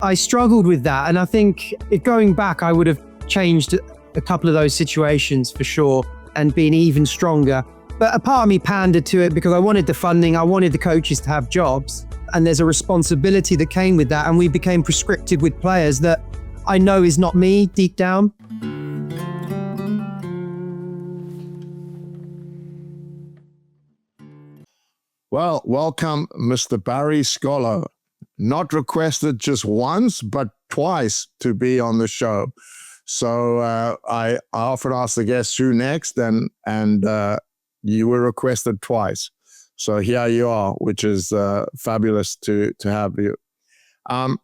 I struggled with that. And I think going back, I would have changed a couple of those situations for sure and been even stronger. But a part of me pandered to it because I wanted the funding. I wanted the coaches to have jobs. And there's a responsibility that came with that. And we became prescriptive with players that I know is not me deep down. Well, welcome, Mr. Barry Scollo. Not requested just once, but twice to be on the show. So I often ask the guests who next, and you were requested twice. So here you are, which is fabulous to have you. I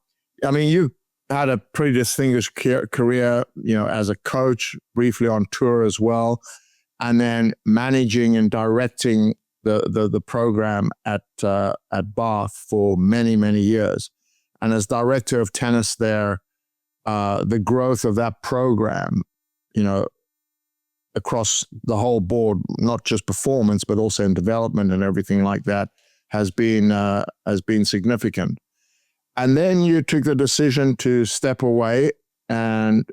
mean, you had a pretty distinguished career, as a coach, briefly on tour as well, and then managing and directing the program at Bath for many, many years. And as director of tennis there, the growth of that program, across the whole board, not just performance, but also in development and everything like that, has been significant. And then you took the decision to step away and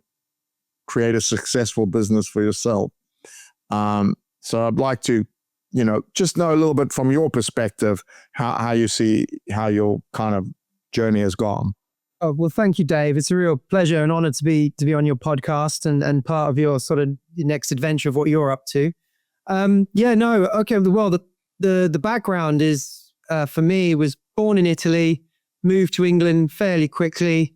create a successful business for yourself. So I'd like to just know a little bit from your perspective, how you see how your kind of journey has gone. Oh, well, thank you, Dave. It's a real pleasure and honor to be on your podcast and part of your sort of next adventure of what you're up to. Well, the background is, for me, was born in Italy, moved to England fairly quickly,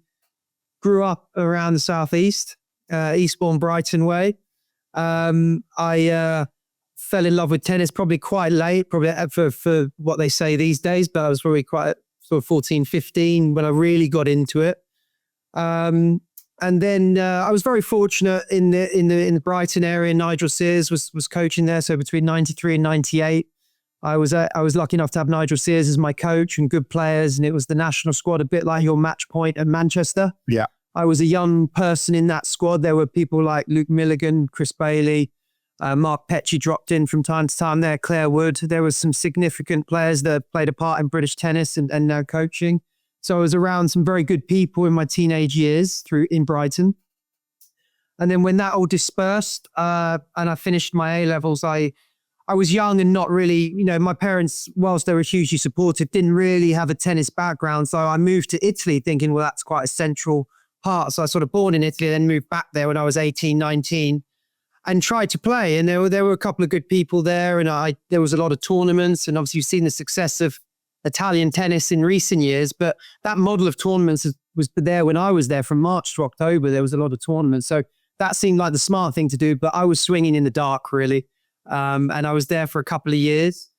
grew up around the southeast, Eastbourne, Brighton way. I fell in love with tennis probably quite late, probably for what they say these days, but I was probably quite sort of 14, 15 when I really got into it. And then I was very fortunate in the Brighton area. Nigel Sears was coaching there. So between 93 and 98, I was lucky enough to have Nigel Sears as my coach and good players. And it was the national squad, a bit like your match point at Manchester. Yeah. I was a young person in that squad. There were people like Luke Milligan, Chris Bailey, Mark Petchey dropped in from time to time there, Claire Wood. There was some significant players that played a part in British tennis and now coaching. So I was around some very good people in my teenage years in Brighton. And then when that all dispersed and I finished my A-levels, I was young and not really, my parents, whilst they were hugely supportive, didn't really have a tennis background. So I moved to Italy thinking, well, that's quite a central part. So I sort of born in Italy, then moved back there when I was 18, 19. And tried to play, and there were a couple of good people there, and there was a lot of tournaments, and obviously you've seen the success of Italian tennis in recent years, but that model of tournaments was there when I was there from March to October. There was a lot of tournaments, so that seemed like the smart thing to do, but I was swinging in the dark really, and I was there for a couple of years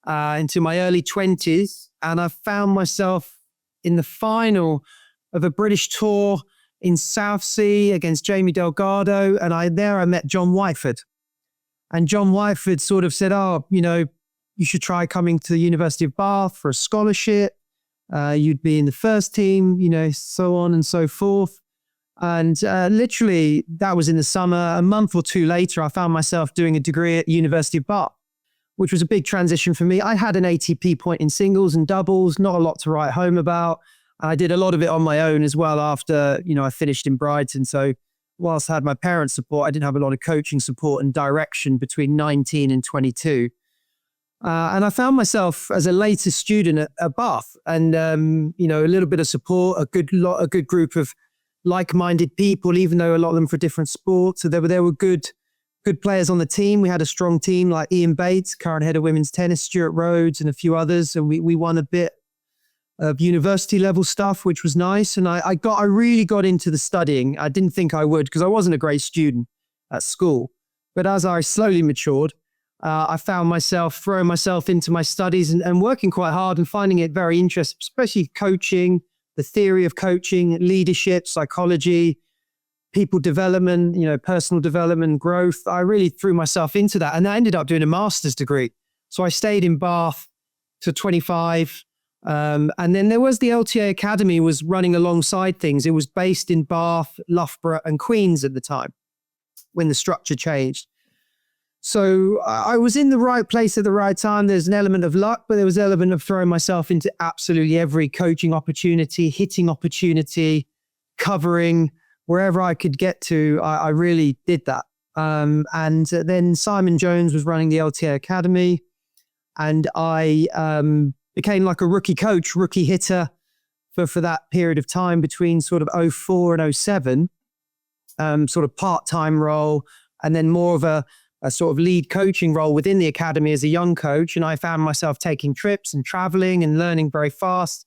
into my early 20s, and I found myself in the final of a British tour in Southsea against Jamie Delgado. And I met John Whiteford. And John Whiteford sort of said, you should try coming to the University of Bath for a scholarship. You'd be in the first team, so on and so forth. And literally that was in the summer. A month or two later, I found myself doing a degree at University of Bath, which was a big transition for me. I had an ATP point in singles and doubles, not a lot to write home about. I did a lot of it on my own as well after, I finished in Brighton. So whilst I had my parents' support, I didn't have a lot of coaching support and direction between 19 and 22. And I found myself as a later student at Bath and, a little bit of support, a good group of like-minded people, even though a lot of them for different sports. So there were good players on the team. We had a strong team like Ian Bates, current head of women's tennis, Stuart Rhodes, and a few others. And we won a bit of university level stuff, which was nice. And I really got into the studying. I didn't think I would because I wasn't a great student at school. But as I slowly matured, I found myself throwing myself into my studies and working quite hard and finding it very interesting, especially coaching, the theory of coaching, leadership, psychology, people development, personal development, growth. I really threw myself into that. And I ended up doing a master's degree. So I stayed in Bath to 25. And then there was the LTA Academy was running alongside things. It was based in Bath, Loughborough and Queens at the time when the structure changed. So I was in the right place at the right time. There's an element of luck, but there was an element of throwing myself into absolutely every coaching opportunity, hitting opportunity, covering wherever I could get to. I really did that. And then Simon Jones was running the LTA Academy, and I became like a rookie coach, rookie hitter for that period of time between sort of 04 and 07, sort of part-time role, and then more of a sort of lead coaching role within the academy as a young coach. And I found myself taking trips and traveling and learning very fast.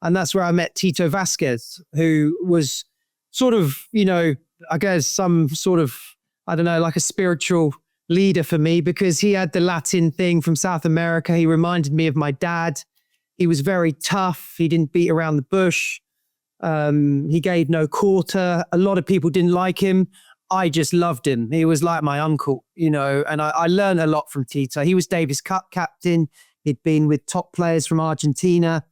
And that's where I met Tito Vasquez, who was sort of, I guess some sort of, I don't know, like a spiritual leader for me, because he had the Latin thing from South America. He reminded me of my dad. He was very tough. He didn't beat around the bush. He gave no quarter. A lot of people didn't like him. I just loved him. He was like my uncle, and I learned a lot from Tito. He was Davis Cup captain. He'd been with top players from Argentina.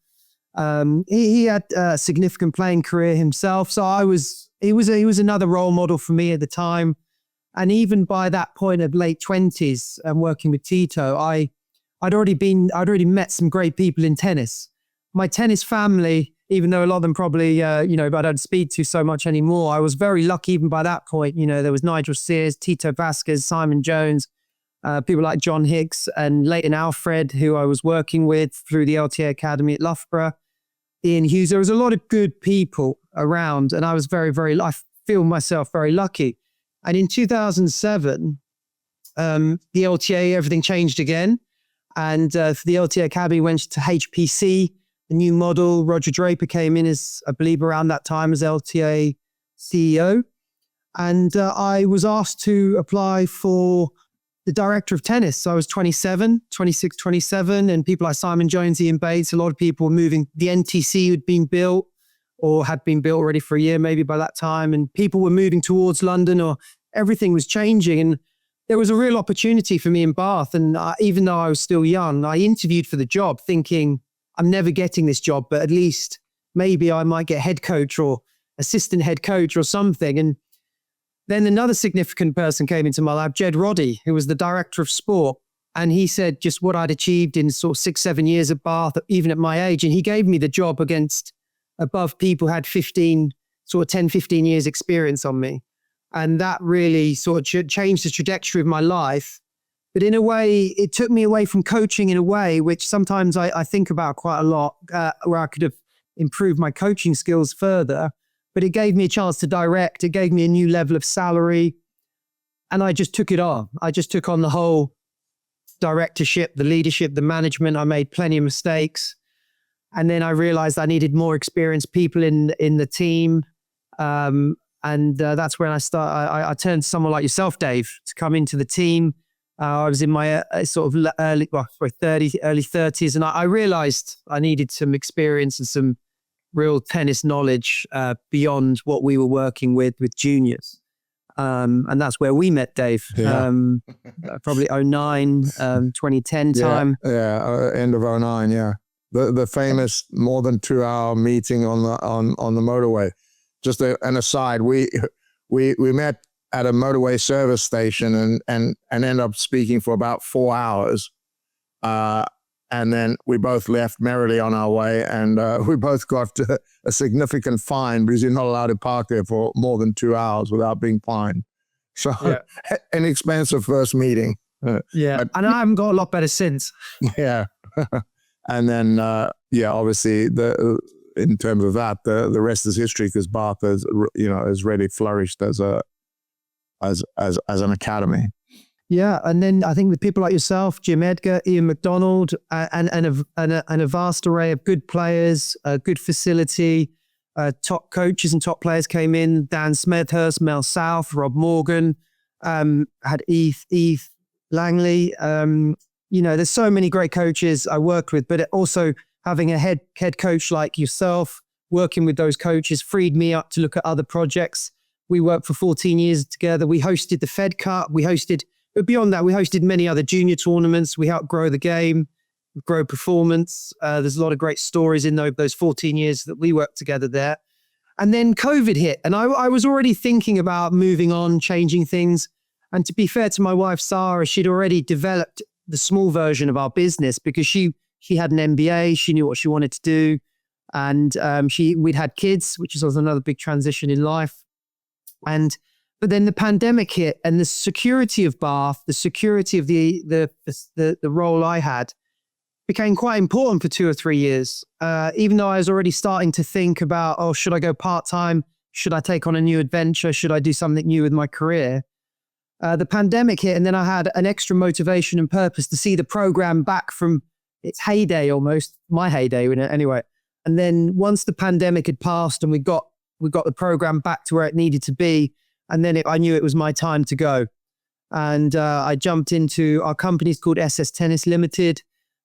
He had a significant playing career himself. So he was another role model for me at the time. And even by that point of late 20s and working with Tito, I'd already met some great people in tennis. My tennis family, even though a lot of them probably, I don't speak to so much anymore, I was very lucky even by that point. There was Nigel Sears, Tito Vasquez, Simon Jones, people like John Hicks and Leighton Alfred, who I was working with through the LTA Academy at Loughborough, Ian Hughes. There was a lot of good people around, and I was I feel myself very lucky. And in 2007, the LTA, everything changed again. And the LTA Academy went to HPC, the new model. Roger Draper came in as, I believe, around that time as LTA CEO. And I was asked to apply for the director of tennis. So I was 26, 27, and people like Simon Jones, Ian Bates, a lot of people were moving. The NTC had been built or had been built already for a year, maybe by that time. And people were moving towards London, or everything was changing. And there was a real opportunity for me in Bath. And even though I was still young, I interviewed for the job thinking, I'm never getting this job, but at least maybe I might get head coach or assistant head coach or something. And then another significant person came into my lab, Jed Roddy, who was the director of sport. And he said just what I'd achieved in sort of 6-7 years at Bath, even at my age. And he gave me the job against above people who had 10, 15 years experience on me. And that really sort of changed the trajectory of my life. But in a way, it took me away from coaching in a way, which sometimes I think about quite a lot, where I could have improved my coaching skills further. But it gave me a chance to direct. It gave me a new level of salary. And I just took it on. I just took on the whole directorship, the leadership, the management. I made plenty of mistakes. And then I realized I needed more experienced people in the team. And that's when I turned to someone like yourself, Dave, to come into the team. I was in my early 30s, and I realized I needed some experience and some real tennis knowledge beyond what we were working with juniors. And that's where we met, Dave. Yeah. Probably 09, 2010 time. Yeah, end of 09, yeah. The famous more than 2-hour meeting on the motorway. Just an aside, we met at a motorway service station and ended up speaking for about 4 hours. And then we both left merrily on our way, and we both got a significant fine because you're not allowed to park there for more than 2 hours without being fined. So an expensive first meeting. And I haven't got a lot better since. Yeah. And then, obviously in terms of that, the rest is history, because Bath has really flourished as an academy. Yeah, and then I think with people like yourself, Jim Edgar, Ian McDonald, and a vast array of good players, good facility, top coaches and top players came in. Dan Smethurst, Mel South, Rob Morgan, had Eve Langley. There's so many great coaches I worked with, but also having a head coach like yourself, working with those coaches freed me up to look at other projects. We worked for 14 years together. We hosted the Fed Cup. But beyond that, we hosted many other junior tournaments. We helped grow the game, grow performance. There's a lot of great stories in those 14 years that we worked together there. And then COVID hit, and I was already thinking about moving on, changing things. And to be fair to my wife, Sarah, she'd already developed the small version of our business because she had an MBA. She knew what she wanted to do. And we'd had kids, which was another big transition in life. But then the pandemic hit, and the security of Bath, the security of the role I had, became quite important for 2 or 3 years. Even though I was already starting to think about, should I go part-time? Should I take on a new adventure? Should I do something new with my career? The pandemic hit, and then I had an extra motivation and purpose to see the program back from its heyday, almost my heyday anyway. And then once the pandemic had passed and we got the program back to where it needed to be, and then I knew it was my time to go. And I jumped into our company's called SS Tennis Limited.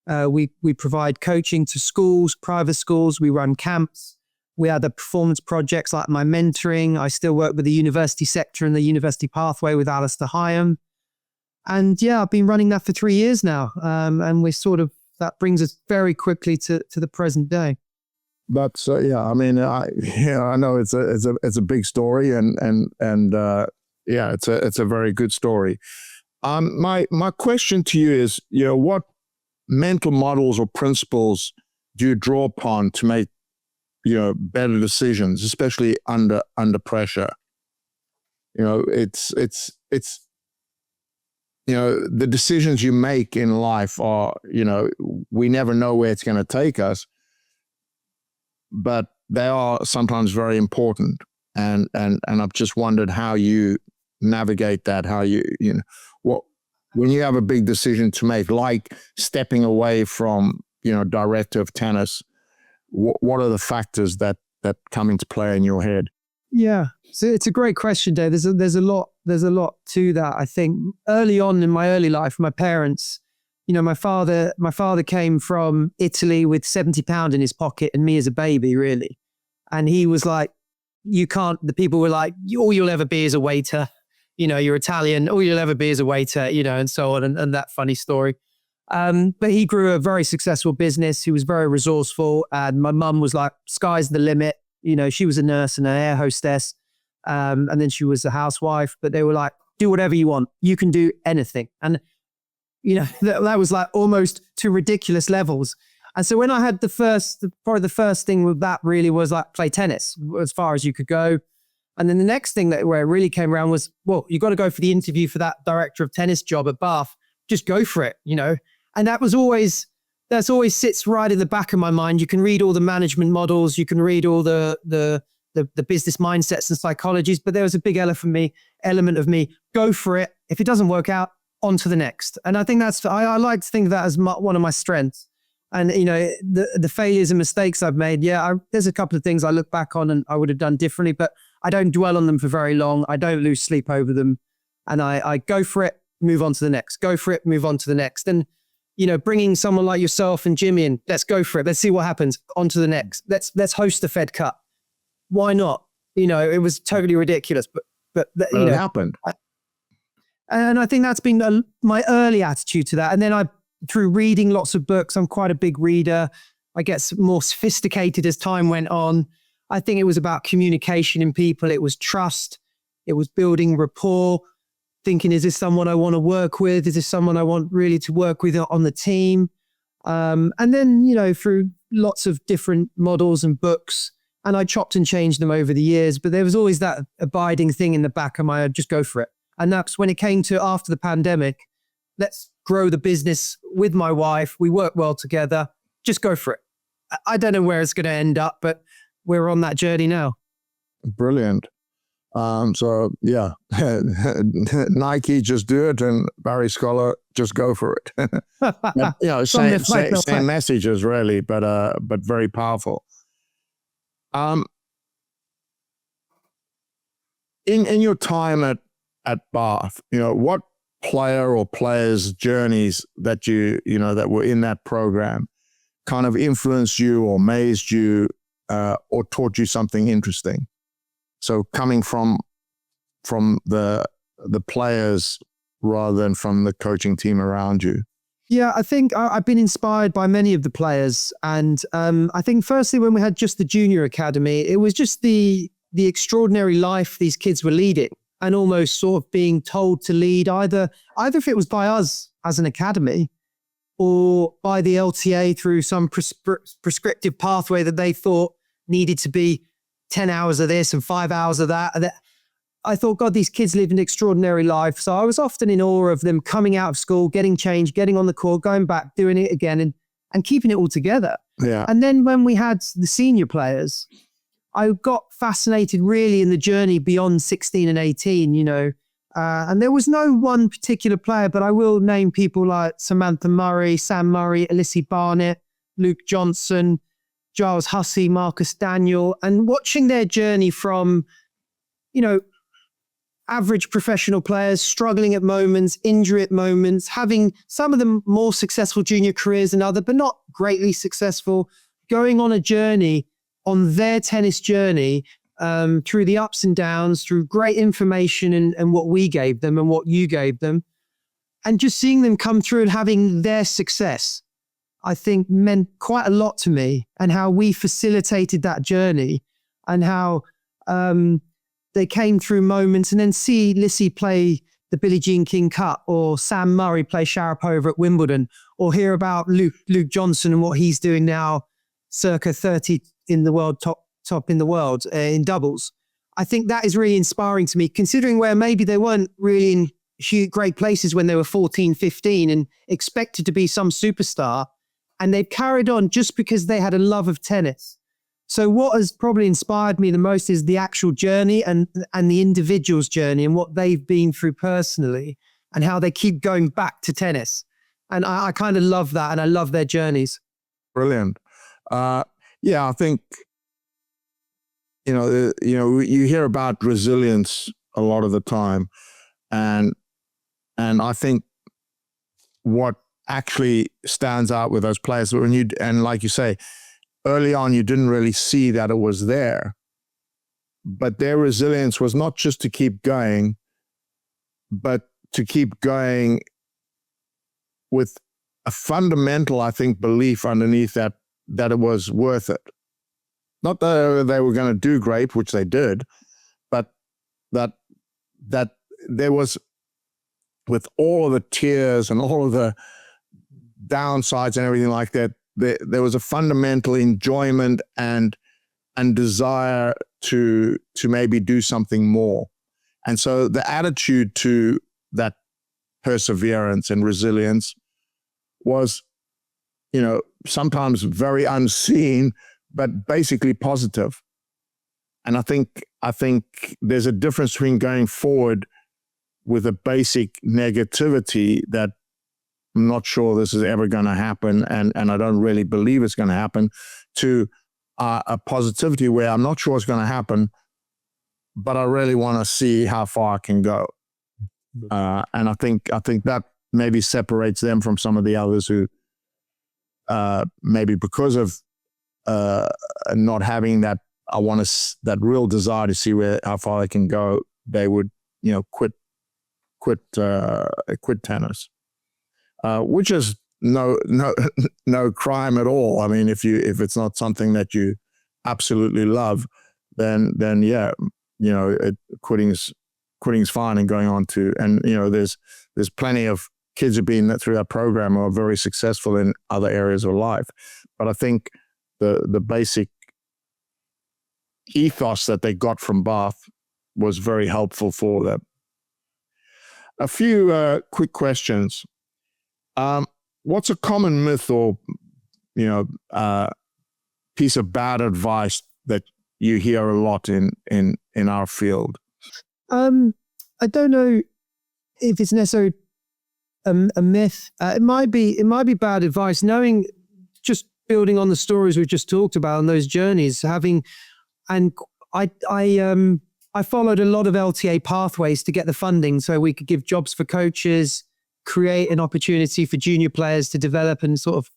We provide coaching to schools, private schools. We run camps. We have the performance projects like my mentoring. I still work with the university sector and the university pathway with Alistair Hyam. And yeah, I've been running that for 3 years now. And that brings us very quickly to the present day. But I mean, I know it's a big story, and it's a very good story. My question to you is, what mental models or principles do you draw upon to make better decisions, especially under pressure? It's the decisions you make in life are, we never know where it's going to take us, but they are sometimes very important. And I've just wondered how you navigate that, how when you have a big decision to make, like stepping away from, director of tennis, what are the factors that come into play in your head? Yeah, so it's a great question, Dave. There's a lot to that. I think early on in my early life, my parents, my father came from Italy with £70 in his pocket and me as a baby, really. And he was like, the people were like, all you'll ever be is a waiter. You're Italian, all you'll ever be is a waiter, and so on, and that funny story. But he grew a very successful business. He was very resourceful. And my mum was like, sky's the limit. She was a nurse and an air hostess. And then she was a housewife, but they were like, do whatever you want. You can do anything. And, that was like almost to ridiculous levels. And so when I had probably the first thing with that really was like play tennis as far as you could go. And then the next thing where it really came around was, well, you got to go for the interview for that director of tennis job at Bath. Just go for it, And that's always sits right in the back of my mind. You can read all the management models, you can read all the business mindsets and psychologies, but there was a big element of me, go for it. If it doesn't work out, on to the next. And I think I like to think of that as one of my strengths. And, the failures and mistakes I've made, there's a couple of things I look back on and I would have done differently, but I don't dwell on them for very long. I don't lose sleep over them. And I go for it, move on to the next, go for it, move on to the next. And, bringing someone like yourself and Jimmy in, let's go for it. Let's see what happens. On to the next. Let's host a Fed Cup. Why not? It was totally ridiculous, but it happened. And I think that's been my early attitude to that. And then through reading lots of books, I'm quite a big reader. I get more sophisticated as time went on. I think it was about communication in people. It was trust. It was building rapport, thinking, is this someone I want to work with? Is this someone I want really to work with on the team? And then, through lots of different models and books, and I chopped and changed them over the years, but there was always that abiding thing in the back of my, just go for it. And that's when it came to after the pandemic, let's grow the business with my wife. We work well together. Just go for it. I don't know where it's going to end up, but we're on that journey now. Brilliant. So yeah, Nike, just do it, and Barry Scollo, just go for it. Same messages really, but very powerful. In your time at Bath, what player or players' journeys that that were in that program kind of influenced you or amazed you or taught you something interesting? So coming from the players rather than from the coaching team around you. Yeah, I think I've been inspired by many of the players. And I think firstly, when we had just the junior academy, it was just the extraordinary life these kids were leading. and almost sort of being told to lead either if it was by us as an academy or by the LTA through some prescriptive pathway that they thought needed to be 10 hours of this and 5 hours of that. I thought, God, these kids live an extraordinary life. So I was often in awe of them coming out of school, getting changed, getting on the court, going back, doing it again, and keeping it all together. Yeah. And then when we had the senior players, I got fascinated really in the journey beyond 16 and 18, you know. And there was no one particular player, but I will name people like Samantha Murray, Sam Murray, Alyssa Barnett, Luke Johnson, Giles Hussey, Marcus Daniel, and watching their journey from, you know, average professional players struggling at moments, injury at moments, having some of them more successful junior careers than others, but not greatly successful, going on a journey, on their tennis journey, through the ups and downs, through great information and what we gave them and what you gave them. And just seeing them come through and having their success, I think meant quite a lot to me, and how we facilitated that journey and how they came through moments, and then see Lissy play the Billie Jean King Cup, or Sam Murray play Sharapova at Wimbledon, or hear about Luke Johnson and what he's doing now, circa 30 in the world, top in the world in doubles. I think that is really inspiring to me, considering where maybe they weren't really in great places when they were 14, 15 and expected to be some superstar. And they've carried on just because they had a love of tennis. So what has probably inspired me the most is the actual journey and the individual's journey and what they've been through personally and how they keep going back to tennis. And I kind of love that, and I love their journeys. Brilliant. Yeah, I think, you hear about resilience a lot of the time. And I think what actually stands out with those players, and like you say, early on, you didn't really see that it was there, but their resilience was not just to keep going, but to keep going with a fundamental, I think, belief underneath that it was worth it. Not that they were going to do great, which they did, but that there was, with all of the tears and all of the downsides and everything like that, there was a fundamental enjoyment and desire to maybe do something more. And so the attitude to that perseverance and resilience was, sometimes very unseen, but basically positive. And I think there's a difference between going forward with a basic negativity that I'm not sure this is ever going to happen, and I don't really believe it's going to happen, to a positivity where I'm not sure it's going to happen, but I really want to see how far I can go. And I think that maybe separates them from some of the others who maybe because of not having that that real desire to see how far they can go, they would quit tennis. Which is no crime at all. I mean, if it's not something that you absolutely love, then yeah, quitting's fine, and going on to, and there's plenty of kids who've been through that program are very successful in other areas of life. But I think the basic ethos that they got from Bath was very helpful for them. A few quick questions. What's a common myth or, piece of bad advice that you hear a lot in our field? I don't know if it's necessarily a myth. It might be bad advice. Knowing, just building on the stories we've just talked about and those journeys, I followed a lot of LTA pathways to get the funding so we could give jobs for coaches, create an opportunity for junior players to develop and sort of,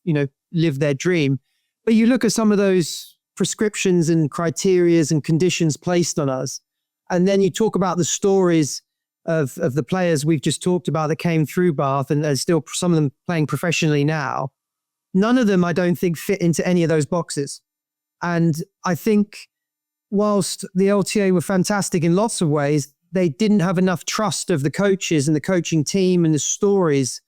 live their dream. But you look at some of those prescriptions and criterias and conditions placed on us, and then you talk about the stories of the players we've just talked about that came through Bath and are still some of them playing professionally now. None of them, I don't think, fit into any of those boxes. And I think whilst the LTA were fantastic in lots of ways, they didn't have enough trust of the coaches and the coaching team and the stories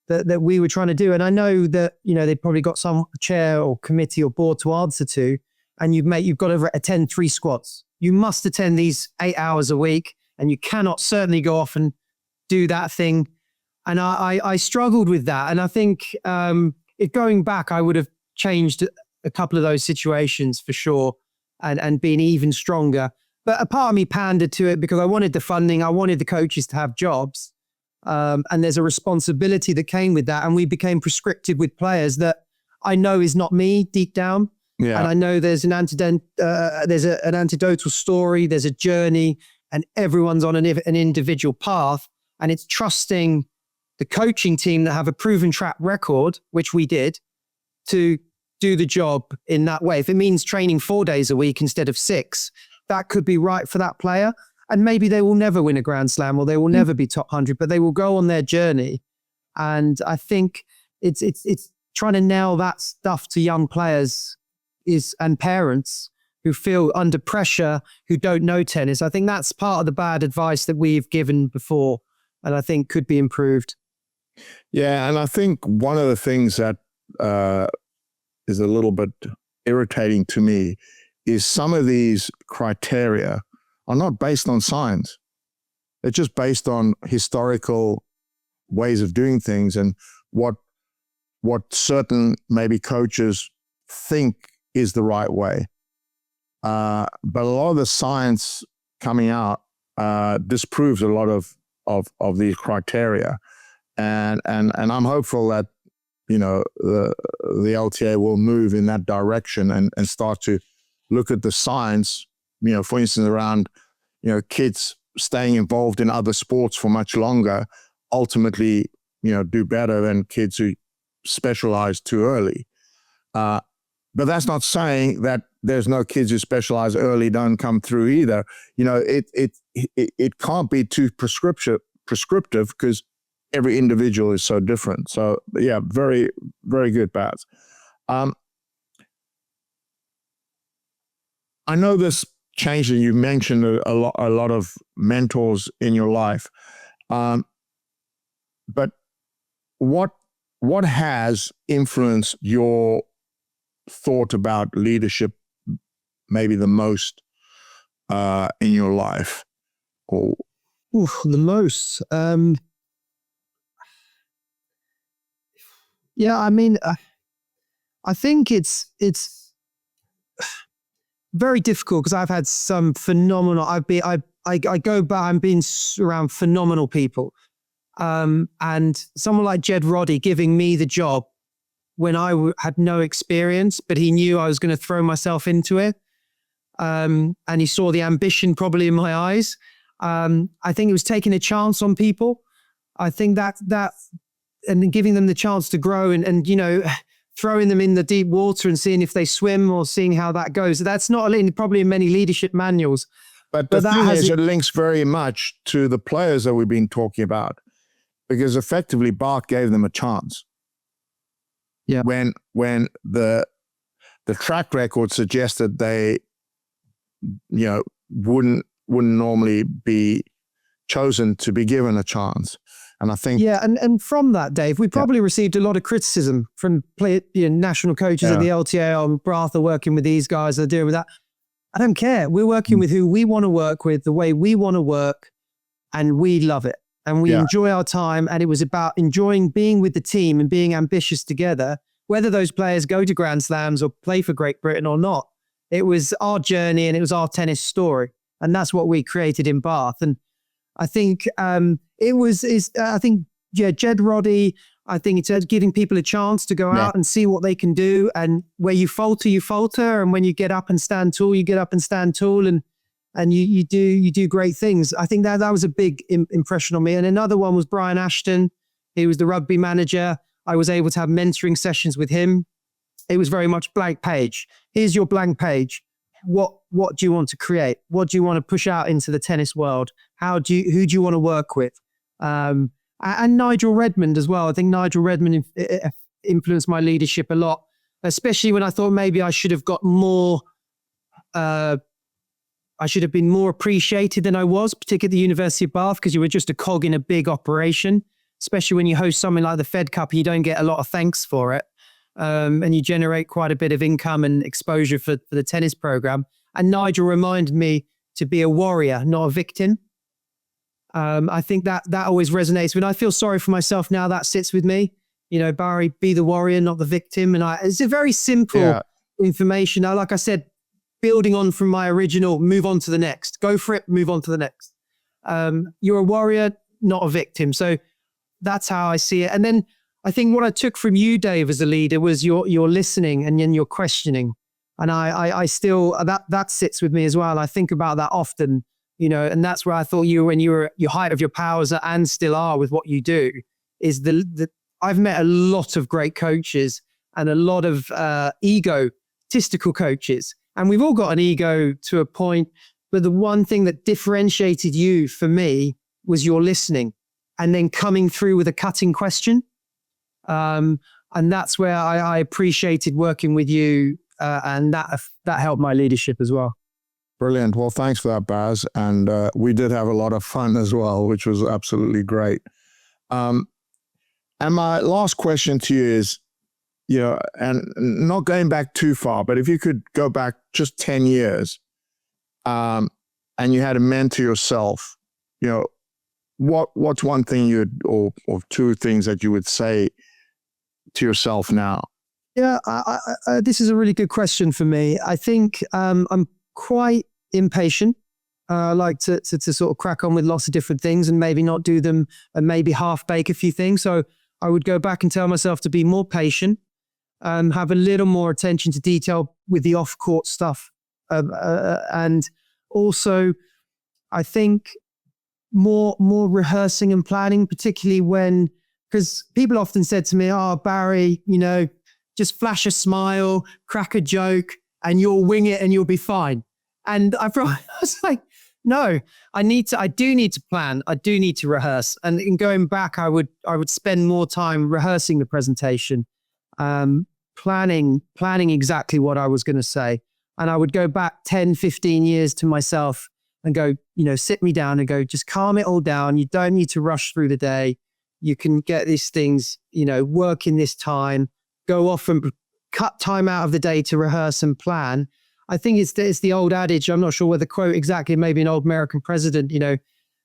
that we were trying to do. And I know that, they probably got some chair or committee or board to answer to, and you've got to attend 3 squats. You must attend these 8 hours a week, and you cannot certainly go off and do that thing. And I struggled with that. And I think going back, I would have changed a couple of those situations for sure, and been even stronger. But a part of me pandered to it because I wanted the funding. I wanted the coaches to have jobs. And there's a responsibility that came with that. And we became prescriptive with players that I know is not me deep down. Yeah. And I know there's an anecdotal story, there's a journey, and everyone's on an individual path. And it's trusting the coaching team that have a proven track record, which we did, to do the job in that way. If it means training 4 days a week instead of 6, that could be right for that player. And maybe they will never win a Grand Slam, or they will never be top 100, but they will go on their journey. And I think it's trying to nail that stuff to young players and parents who feel under pressure, who don't know tennis. I think that's part of the bad advice that we've given before, and I think could be improved. Yeah, and I think one of the things that is a little bit irritating to me is some of these criteria are not based on science. They're just based on historical ways of doing things and what certain maybe coaches think is the right way. But a lot of the science coming out disproves a lot of these criteria. And I'm hopeful that, the LTA will move in that direction and start to look at the science, for instance, around, kids staying involved in other sports for much longer, ultimately, do better than kids who specialize too early. But that's not saying that there's no kids who specialize early don't come through either. It can't be too prescriptive because every individual is so different. So yeah, very, very good, Baz. I know this changed, and you mentioned a lot of mentors in your life. But what has influenced your thought about leadership maybe the most in your life? Or the most. Yeah, I mean, I think it's very difficult because I've had some phenomenal. I go back. I've been around phenomenal people, and someone like Jed Roddy giving me the job when I had no experience, but he knew I was going to throw myself into it, and he saw the ambition probably in my eyes. I think it was taking a chance on people. I think that and giving them the chance to grow and throwing them in the deep water and seeing if they swim or seeing how that goes. That's not probably in many leadership manuals. But the thing is, it links very much to the players that we've been talking about, because effectively Bart gave them a chance. Yeah. When the track record suggested they, wouldn't normally be chosen to be given a chance. And I think... Yeah, and from that, Dave, we probably received a lot of criticism from national coaches at the LTA on Bratha working with these guys, they're doing with that. I don't care. We're working with who we want to work with, the way we want to work, and we love it. And we enjoy our time, and it was about enjoying being with the team and being ambitious together, whether those players go to Grand Slams or play for Great Britain or not. It was our journey and it was our tennis story. And that's what we created in Bath. And I think Jed Roddy, I think it's giving people a chance to go out and see what they can do. And where you falter, you falter. And when you get up and stand tall, you get up and stand tall. And you do great things. I think that was a big impression on me. And another one was Brian Ashton. He was the rugby manager. I was able to have mentoring sessions with him. It was very much blank page. Here's your blank page. What do you want to create? What do you want to push out into the tennis world? Who do you want to work with? And Nigel Redmond as well. I think Nigel Redmond influenced my leadership a lot, especially when I thought maybe I should have got more I should have been more appreciated than I was, particularly at the University of Bath, because you were just a cog in a big operation, especially when you host something like the Fed Cup, you don't get a lot of thanks for it. And you generate quite a bit of income and exposure for the tennis program. And Nigel reminded me to be a warrior, not a victim. I think that always resonates. When I feel sorry for myself now, that sits with me. Barry, be the warrior, not the victim. And it's a very simple information. Now, like I said, building on from my original, move on to the next. Go for it, move on to the next. You're a warrior, not a victim. So that's how I see it. And then I think what I took from you, Dave, as a leader was your listening and then your questioning. And I still, that sits with me as well. I think about that often, and that's where I thought you, when you were at your height of your powers and still are with what you do, is I've met a lot of great coaches and a lot of egotistical coaches. And we've all got an ego to a point. But the one thing that differentiated you for me was your listening and then coming through with a cutting question. And that's where I appreciated working with you. And that helped my leadership as well. Brilliant. Well, thanks for that, Baz. And we did have a lot of fun as well, which was absolutely great. And my last question to you is, and not going back too far, but if you could go back just 10 years and you had to mentor yourself, what's one thing or two things that you would say to yourself now? Yeah, this is a really good question for me. I think I'm quite impatient. I like to sort of crack on with lots of different things and maybe not do them and maybe half bake a few things. So I would go back and tell myself to be more patient, have a little more attention to detail with the off-court stuff. And also, I think more rehearsing and planning, particularly because people often said to me, "Oh, Barry, just flash a smile, crack a joke, and you'll wing it and you'll be fine." And I was like, no, I do need to plan. I do need to rehearse. And in going back, I would spend more time rehearsing the presentation, planning exactly what I was going to say. And I would go back 10, 15 years to myself and go, sit me down and go, just calm it all down. You don't need to rush through the day. You can get these things, work in this time, go off and cut time out of the day to rehearse and plan. I think it's the old adage. I'm not sure whether the quote exactly, maybe an old American president,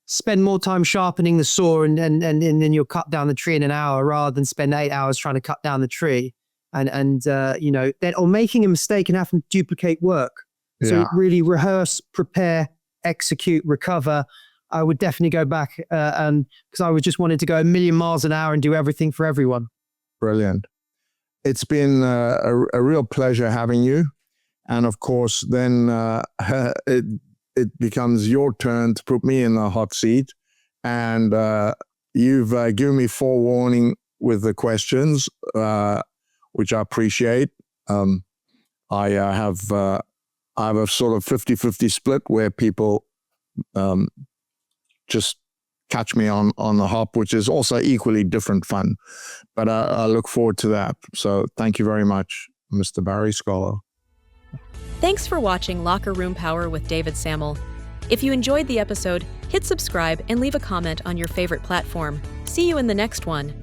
spend more time sharpening the saw and then you'll cut down the tree in an hour rather than spend 8 hours trying to cut down the tree or making a mistake and having to duplicate work. Yeah. So really rehearse, prepare, execute, recover. I would definitely go back and because I was just wanting to go 1,000,000 miles an hour and do everything for everyone. Brilliant. It's been a real pleasure having you. And of course, then it becomes your turn to put me in the hot seat. And you've given me forewarning with the questions, which I appreciate. I have a sort of 50-50 split where people just catch me on the hop, which is also equally different fun. But I look forward to that. So thank you very much, Mr. Barry Scollo. Thanks for watching Locker Room Power with David Sammel. If you enjoyed the episode, hit subscribe and leave a comment on your favorite platform. See you in the next one.